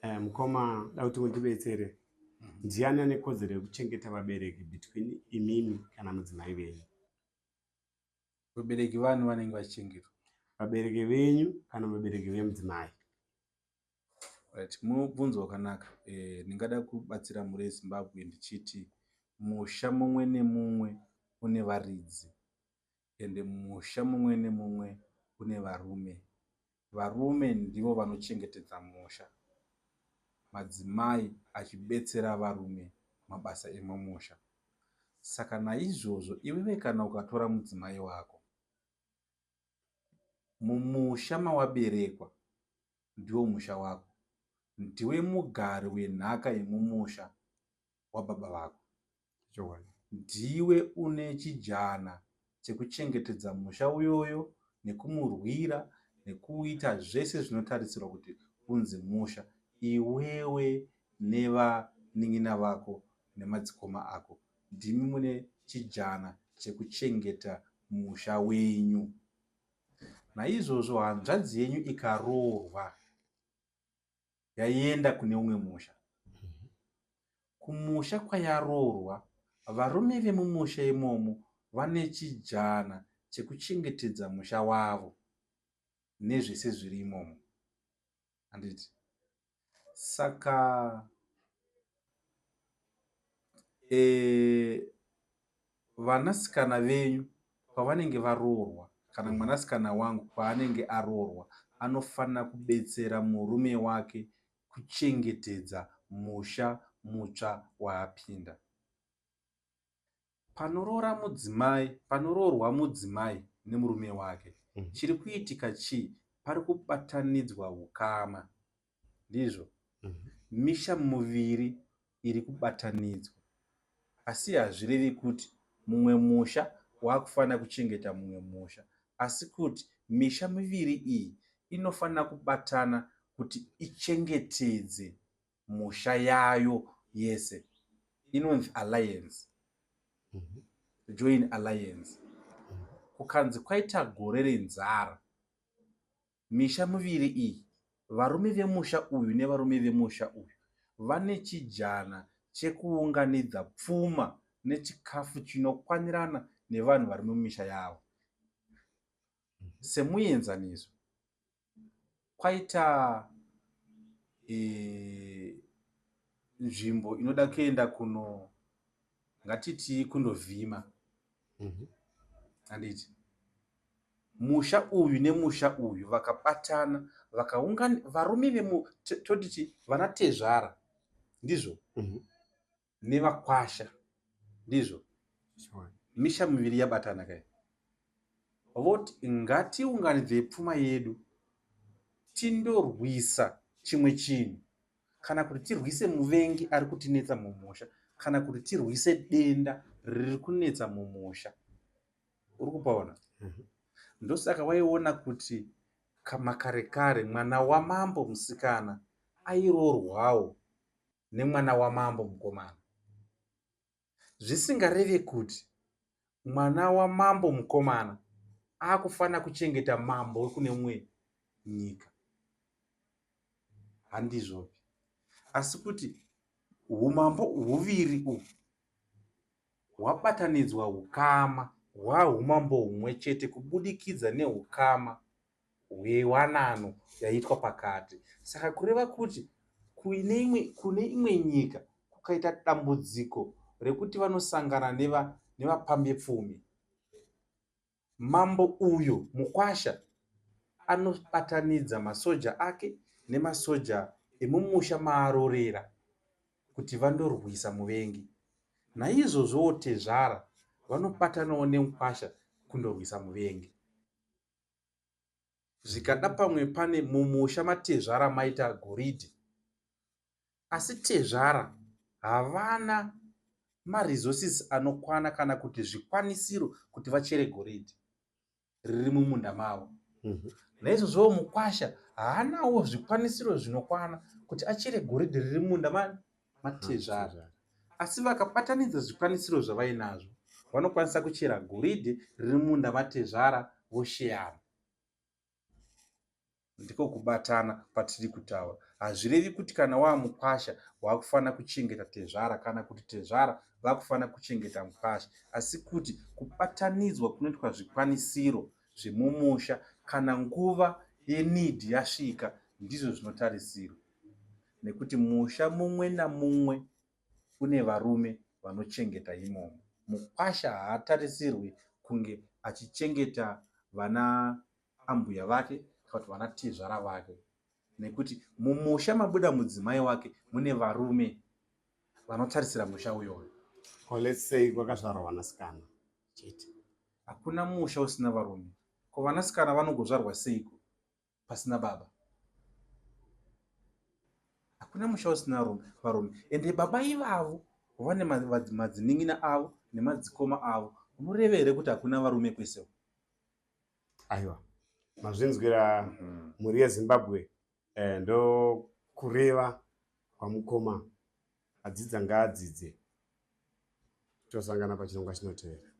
Mukoma, da kuti mundibetsere. Ndiani ane kodzero yekuchengeta vabereki between imimi kana mudzimai venyu? Vabereki vanhu vanenge vachichengetwa. Vabereki venyu kana vabereki vemudzimai? Right, mubvunzo wakanaka. Ndingada kubatsira mhuri yeZimbabwe ndichiti musha mumwe nemumwe une varidzi, ende musha mumwe nemumwe une varume. Varume ndivo vanochengetedza musha, madzimai achibetsera varume mabasa emumusha. Saka naizvozvo iwewe kana ukatora mudzimai wako mumusha mawaberekwa, ndiwo musha wako, ndiwe mugari wenhaka yemumusha wababa vako. Ndiwe une chijana chekuchengetedza musha uyoyo nekumurwira nekuita zvese zvinotarisirwa kuti unzi musha, iwewe nevanin'ina vako nemadzikoma ako. Ndimi mune chijana chekuchengeta musha wenyu. Naizvozvo hanzvadzi yenyu ikaroorwa yaienda kune umwe musha, kumusha kwayaroorwa, varume vemumusha imomo vane chijana chekuchengetedza musha wavo nezvese zviri imomo. Handiti? Saka vanasikana venyu pavanenge varoorwa, kana mwanasikana wangu paanenge aroorwa, anofanira kubetsera murume wake kuchengetedza musha mutsva waapinda. Panoroorwa mudzimai nemurume wake, chiri kuitika chii? Pari kubatanidzwa ukama, ndizvo? Misha muviri iri kubatanidzwa, asi hazvirevi kuti mumwe musha waakufanira kuchengeta mumwe musha, asi kuti misha miviri iyi inofanira kubatana kuti ichengetedze musha yayo yese. Inonzi alliance, join alliance. Kukanzi kwaita gore renzara, misha miviri iyi, varume vemusha uyu nevarume vemusha uyu vane chijana chekuunganidza pfuma nechikafu chinokwanirana nevanhu vari mumisha yavo. Semuenzaniso, kwaita nzvimbo inoda kuenda ngatiti kundovhima. Handiti? Musha uyu nemusha uyu vakabatana varume toditi vana tezvara, ndizvo? Nevakwasha, ndizvo? Misha miviri yabatana kai, voti ngatiunganidzei pfuma yedu tindorwisa chimwe chinhu, kana kuti tirwise muvengi ari kutinetsa mumusha, kana kuti tirwise denda riri kunetsa mumusha. Uri kupaona? Ndosaka waiona kuti makare kare mwana wamambo musikana airoorwawo nemwana wamambo mukomana, zvisingareve kuti mwana wamambo mukomana akufanira kuchengeta mambo wekune mumwe nyika. Handizvopi? Asi kuti umambo huviri uhu hwabatanidzwa ukama hwaumambo humwe chete kubudikidza neukama hwewanano yaitwa pakati. Saka kureva kuti kune imwe nyika kukaita dambudziko rekuti vanosangana nevapambepfumi, mambo uyo mukwasha anobatanidza masoja ake nemasoja emumusha maarorera kuti vandorwisa muvengi. Naizvozvowo tezvara vanobatanawo nemukwasha kundorwisa muvengi. Zvikada pamwe pane mumusha matezvara maita goridhe, asi tezvara havana maresources anokwana kana kuti zvikwanisiro kuti vachere goridhe riri mumunda mavo. Naizvozvowo mukwasha haanawo zvikwanisiro zvinokwana kuti achere goridhe riri mumunda matezvara, asi vakabatanidza zvikwanisiro zvavainazvo vanokwanisa kuchera goridhe riri mumunda matezvara vosheyana. ndiko kubatana patiri kutaura. Hazvirevi kuti kana wamukwasha wakufanira kuchengeta tezvara kana kuti tezvara vakufanira kuchengeta mukwasha, asi kuti kubatanidzwa kunoitwa zvikwanisiro zvemumusha kana nguva yenidhi yasvika ndizvo zvinotarisirwa, nekuti musha mumwe namumwe une varume vanochengeta imomo. Mukwasha haatarisirwi kunge achichengeta vana ambuya vake kana kuti vana tezvara vake, nekuti mumusha mabuda mudzimai wake mune varume vanotarisira musha uyoyo. Let's say kwakazvarwa vanasikana chete, hakuna musha usina varume. Ko vanasikana vanongozvarwa seiko pasina baba? Hakuna musha usina varume. Ende baba ivavo vane madzinin'ina avo nemadzikoma avo. Unorevere kuti hakuna varume kwese? Aiwa, mazvinzwira mhuri yeZimbabwe ndo kureva kwamukoma. Adzidza ngaadzidze. Tosangana pachirongwa chinotevera.